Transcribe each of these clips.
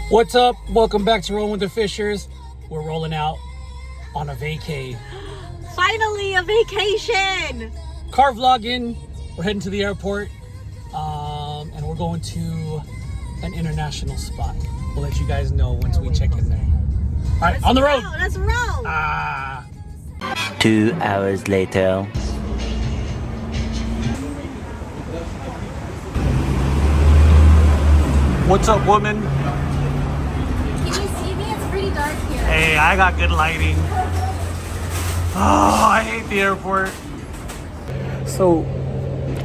What's up? Welcome back to Rolling with the Fishers. We're rolling out on a vacay. Finally, a vacation! Car vlogging. We're heading to the airport. And we're going to an international spot. We'll let you guys know once we check in there. All right, on the road. Let's roll. 2 hours later. What's up, woman? Can you see me? It's pretty dark here. Hey, I got good lighting. Oh, I hate the airport. So,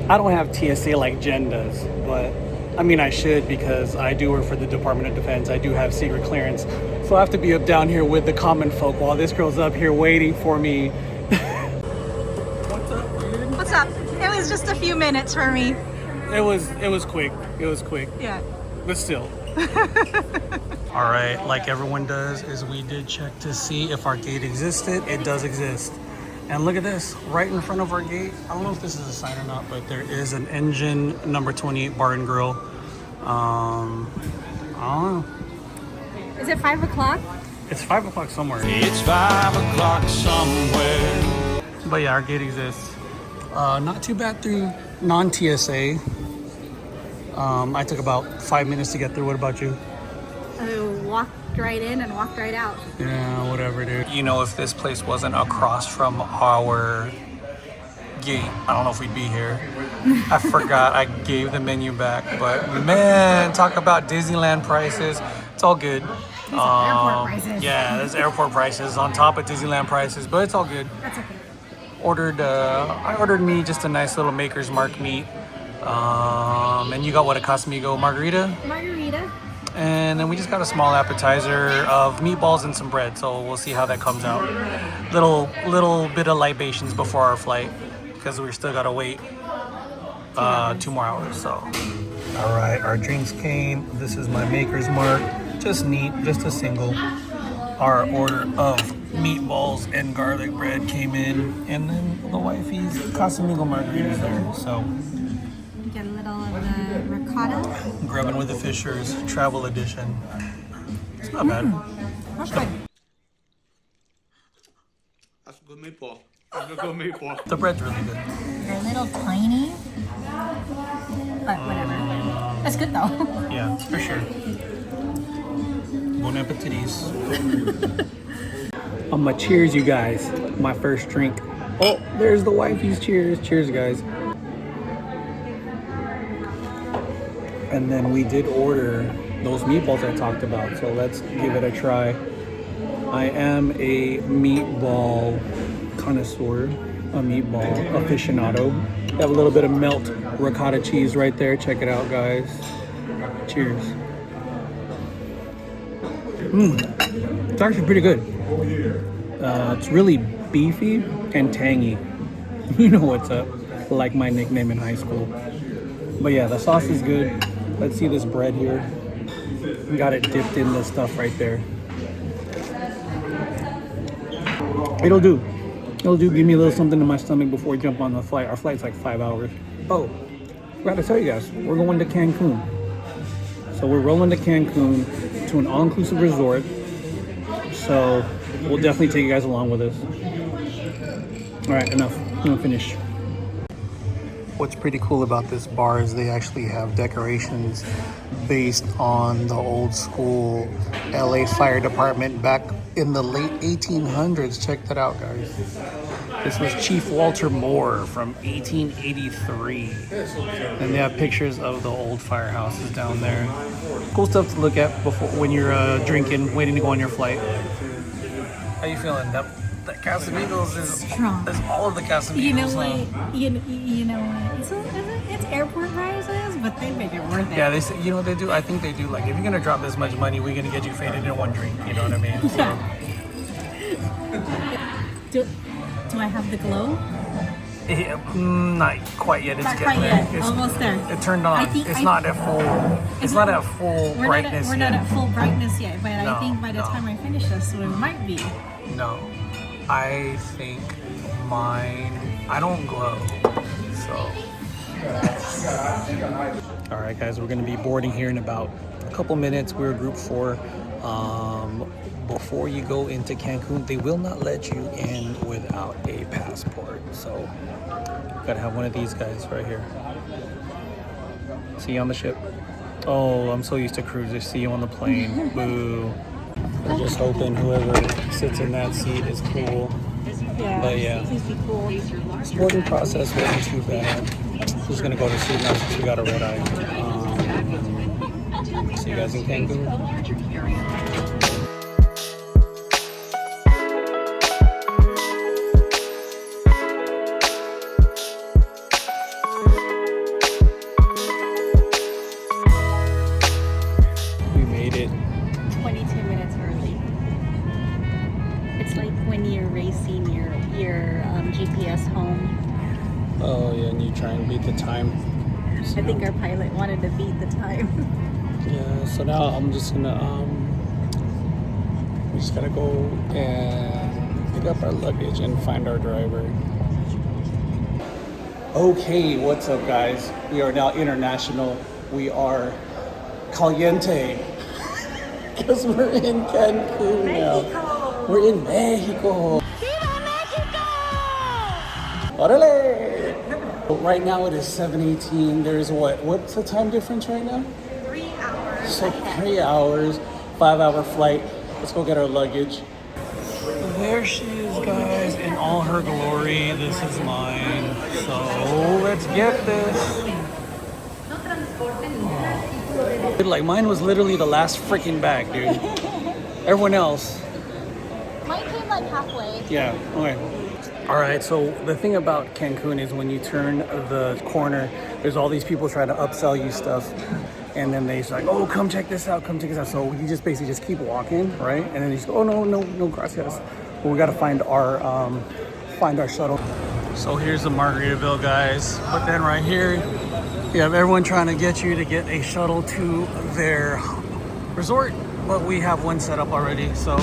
I don't have TSA like Jen does, but I mean I should because I do work for the Department of Defense. I do have secret clearance. So I have to be up down here with the common folk while this girl's up here waiting for me. What's up, dude? What's up? It was just a few minutes for me. It was quick. It was quick. Yeah. But still. All right, like everyone does, is we did check to see if our gate existed. It does exist. And look at this, right in front of our gate. I don't know if this is a sign or not, but there is an engine number 28 bar and grill. I don't know. Is it 5 o'clock? It's 5 o'clock somewhere. It's 5 o'clock somewhere. But yeah, our gate exists. Not too bad through non-TSA. I took about 5 minutes to get through. What about you? I walked right in and walked right out. Yeah, whatever, dude. You know, if this place wasn't across from our gate, I don't know if we'd be here. I forgot I gave the menu back, but man, talk about Disneyland prices. It's all good. Airport prices. Yeah, there's airport prices on top of Disneyland prices, but it's all good. That's okay. I ordered me just a nice little Maker's Mark meat. And you got what, a Casamigo margarita? Margarita. And then we just got a small appetizer of meatballs and some bread. So we'll see how that comes out. Little bit of libations before our flight because we still gotta wait 2 more hours. So, all right, our drinks came. This is my Maker's Mark. Just neat, just a single. Our order of meatballs and garlic bread came in, and then the wifey's Casamigo margaritas there. So. Get a little of the ricotta. Grubbing with the Fishers travel edition. It's not bad. That's good. That's a good meatball. That's a good meatball. The bread's really good. They're a little tiny, but whatever. That's good though. Yeah, for sure. Bon appetitis. Cheers, you guys. My first drink. Oh, there's the wifey's cheers. Cheers, guys. And then we did order those meatballs I talked about, so let's give it a try. I am a meatball connoisseur, a meatball aficionado. We have a little bit of melt ricotta cheese right there. Check it out, guys. Cheers. It's actually pretty good. It's really beefy and tangy. You know what's up, like my nickname in high school. But yeah, the sauce is good. Let's see this bread here. Got it dipped in this stuff right there. It'll do. It'll do. Give me a little something in my stomach before we jump on the flight. Our flight's like 5 hours. Oh, I gotta tell you guys, we're going to Cancun. So we're rolling to Cancun to an all-inclusive resort. So we'll definitely take you guys along with us. All right, enough. I'm gonna finish. What's pretty cool about this bar is they actually have decorations based on the old school LA Fire Department back in the late 1800s. Check that out, guys. This was Chief Walter Moore from 1883. And they have pictures of the old firehouses down there. Cool stuff to look at before when you're drinking, waiting to go on your flight. How you feeling? That Casamigos is Strong. Is all of the Casamigos. You know what? You know what? It's airport prices, but they make it worth it. Yeah, they say, you know what they do? I think they do. Like, if you're gonna drop this much money, we're gonna get you faded in one drink. You know what I mean? So. Do I have the glow? Yeah, not quite yet. It's Not getting quite there. yet. It's, Almost there. It turned on. It's not at full. It's not at full brightness We're yet. not at full brightness yet, but No, I think by the no. time I finish this, we might be. No, I think mine. I don't glow, so. All right, guys, we're gonna be boarding here in about a couple minutes. We're group 4. Before you go into Cancun, they will not let you in without a passport. So you gotta have one of these guys right here. See you on the ship. Oh, I'm so used to cruises. See you on the plane. Boo. We're just hoping whoever sits in that seat is cool. Yeah. But yeah, Please be cool. this boarding process wasn't too bad. Just gonna go to sleep now since we got a red eye. See you guys in Cancun. We made it. 22 minutes early. It's like when you're racing your GPS home. Oh yeah, and you try and beat the time. So, I think our pilot wanted to beat the time. yeah, so now I'm just gonna we just gotta go and pick up our luggage and find our driver. Okay, what's up guys? We are now international. We are caliente. Because we're in Cancun now. We're in Mexico. Orale! Right now it is 7:18. There's what's the time difference right now? 3 hours. So 3 hours, 5-hour flight. Let's go get our luggage. There she is, guys, in all her glory. This is mine. So let's get this. Like mine was literally the last freaking bag, dude. Everyone else. Mine came like halfway. Yeah, okay. All right, so the thing about Cancun is when you turn the corner, there's all these people trying to upsell you stuff. And then they're like, oh, come check this out, come check this out. So you just basically just keep walking, right? And then you just go, oh, no, gracias. Well, we gotta find our shuttle. So here's the Margaritaville, guys. But then right here, you have everyone trying to get you to get a shuttle to their resort. But we have one set up already, so.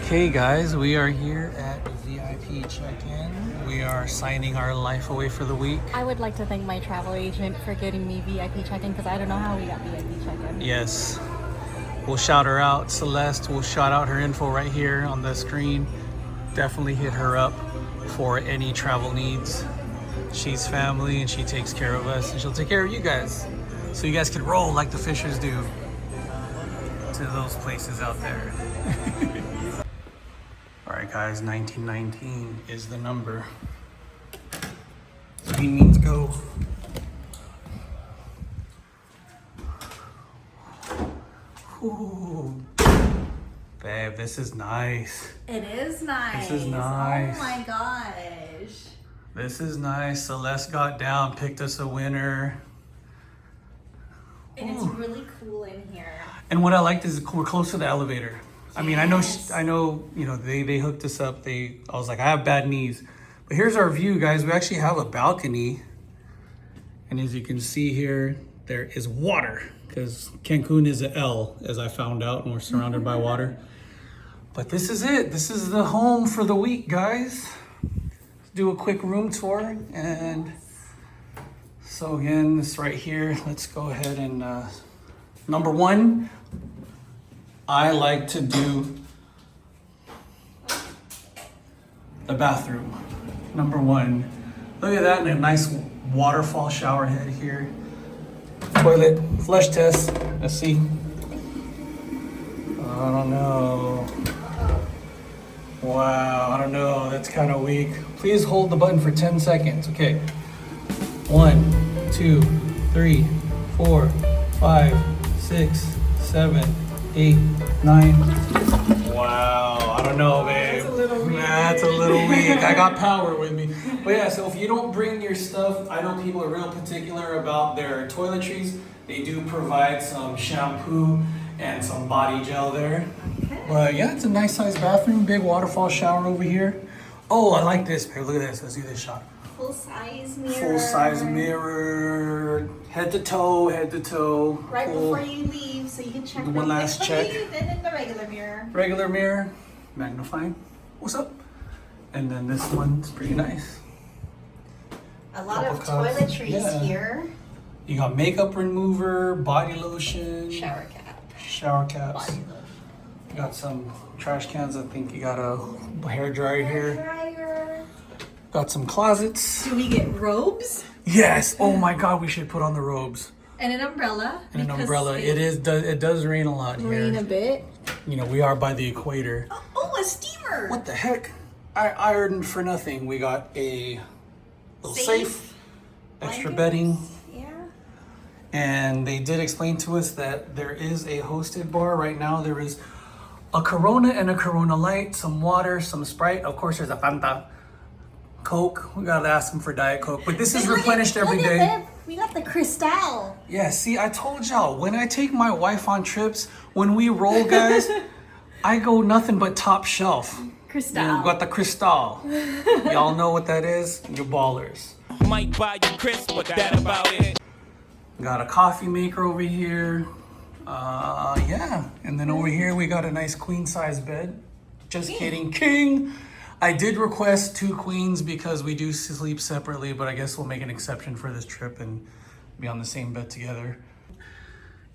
Okay guys, we are here at VIP check-in. We are signing our life away for the week. I would like to thank my travel agent for getting me VIP check-in because I don't know how we got VIP check-in. Yes, we'll shout her out. Celeste, we'll shout out her info right here on the screen. Definitely hit her up for any travel needs. She's family and she takes care of us and she'll take care of you guys. So you guys can roll like the Fishers do to those places out there. All right, guys, 1919 is the number. So he means go. Ooh. Babe, this is nice. It is nice. This is nice. Oh my gosh. This is nice. Celeste got down, picked us a winner. And it's really cool in here. And what I liked is we're close to the elevator. I mean, I know, you know, they hooked us up. I was like, I have bad knees. But here's our view, guys. We actually have a balcony. And as you can see here, there is water. Because Cancun is an L, as I found out, and we're surrounded by water. But this is it. This is the home for the week, guys. Let's do a quick room tour. And so again, this right here, let's go ahead and, number one, I like to do the bathroom. Number one. Look at that, and a nice waterfall shower head here. Toilet, flush test. Let's see. I don't know. Wow, I don't know. That's kind of weak. Please hold the button for 10 seconds. Okay. 1, 2, 3, 4, 5, 6, 7, 8, 9. Wow, I don't know, babe. That's a little weak. I got power with me. But yeah, so if you don't bring your stuff, I know people are real particular about their toiletries. They do provide some shampoo and some body gel there. Okay. But yeah, it's a nice sized bathroom, big waterfall shower over here. Oh, I like this, babe. Look at this. Let's see this shot. Full size mirror. Full size mirror, head to toe, head to toe. Right cool. before you leave, so you can check One last check. And then the regular mirror. Regular mirror, magnifying. What's up? And then this one's pretty nice. A lot of Couple cups. toiletries Yeah. here. You got makeup remover, body lotion, Shower cap. shower caps. Body lotion. You got some trash cans. I think you got a hair dryer here. Dryer. Got some closets. Do we get robes? Yes. Oh my God, we should put on the robes And an umbrella. and an because umbrella. It does rain a lot rain a here. bit. You know, we are by the equator. Oh, a steamer. What the heck? I ironed for nothing. We got a little safe, extra Blankets. bedding. Yeah. And they did explain to us that there is a hosted bar right now. There is a Corona and a Corona Light, some water, some Sprite. Of course, there's a Fanta, Coke. We gotta ask them for Diet Coke, but this is replenished every day. Babe. We got the Cristal. Yeah, see, I told y'all, when I take my wife on trips, when we roll, guys, I go nothing but top shelf. Cristal. You got the Cristal. Y'all know what that is? You're ballers. Might buy you crisp, but that about it. Got a coffee maker over here. Yeah. And then over here we got a nice queen size bed. Just kidding, king. I did request 2 queens because we do sleep separately, but I guess we'll make an exception for this trip and be on the same bed together.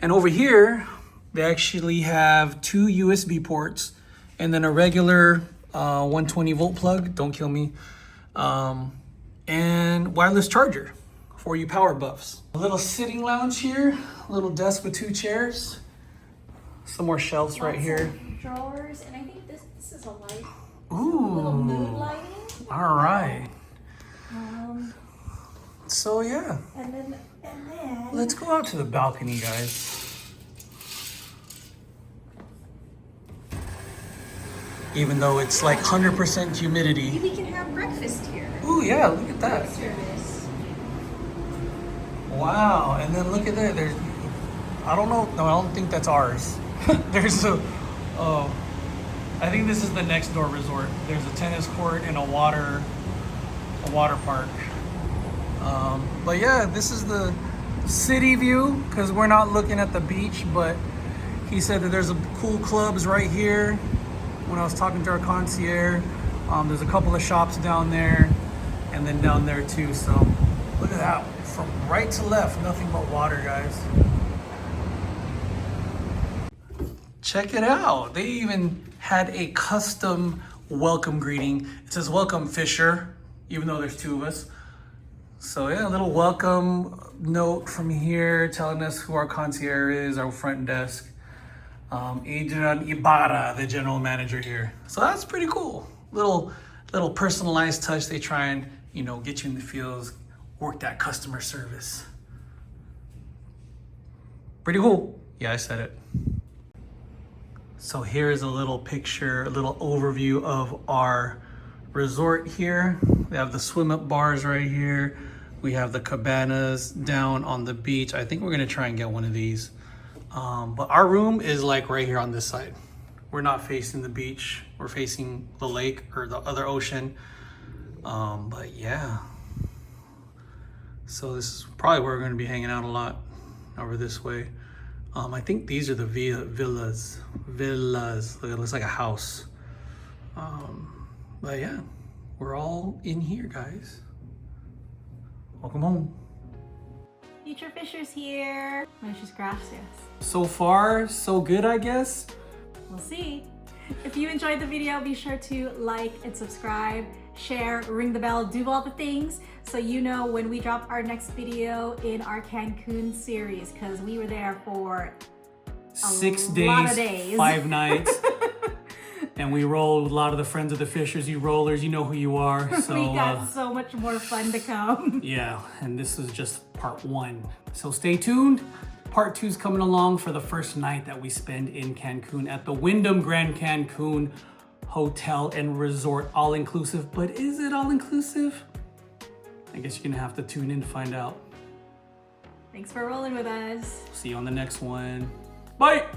And over here, they actually have 2 USB ports and then a regular 120 volt plug, don't kill me, and wireless charger for you power buffs. A little sitting lounge here, a little desk with 2 chairs, some more shelves right here. Drawers, and I think this is a light. Ooh, Little mood lighting. all right. So yeah, And then let's go out to the balcony, guys. Even though it's like 100% humidity. we can have breakfast here. Ooh, yeah, look at that. Service. Wow, and then look at that. There's, I don't know. No, I don't think that's ours. There's a, I think this is the next door resort. There's a tennis court and a water park. But yeah, this is the city view because we're not looking at the beach. But he said that there's a cool clubs right here. When I was talking to our concierge, there's a couple of shops down there, and then down there too. So look at that, from right to left, nothing but water, guys. Check it out. They even had a custom welcome greeting. It says "Welcome Fisher," even though there's 2 of us. So yeah, a little welcome note from here telling us who our concierge is, our front desk. Adrian Ibarra, the general manager here. So that's pretty cool. Little personalized touch. They try and, you know, get you in the feels, work that customer service. Pretty cool. Yeah, I said it. So here's a little picture, a little overview of our resort here. We have the swim up bars right here. We have the cabanas down on the beach. I think we're gonna try and get one of these. But our room is like right here on this side. We're not facing the beach. We're facing the lake or the other ocean. But yeah. So this is probably where we're gonna be hanging out a lot, over this way. I think these are the villas. It looks like a house. But yeah, we're all in here, guys. Welcome home. Future Fisher's here. Muchas gracias. So far, so good, I guess. We'll see. If you enjoyed the video, be sure to like and subscribe, share, ring the bell, do all the things so you know when we drop our next video in our Cancun series, because we were there for 6 lot of days, days. 5 nights. And we rolled with a lot of the friends of the Fishers. You rollers, you know who you are. So we got so much more fun to come. yeah, and this is just part 1. So stay tuned. Part 2 is coming along for the first night that we spend in Cancun at the Wyndham Grand Cancun Hotel and Resort, all inclusive. But is it all inclusive? I guess you're gonna have to tune in to find out. Thanks for rolling with us. See you on the next one. Bye.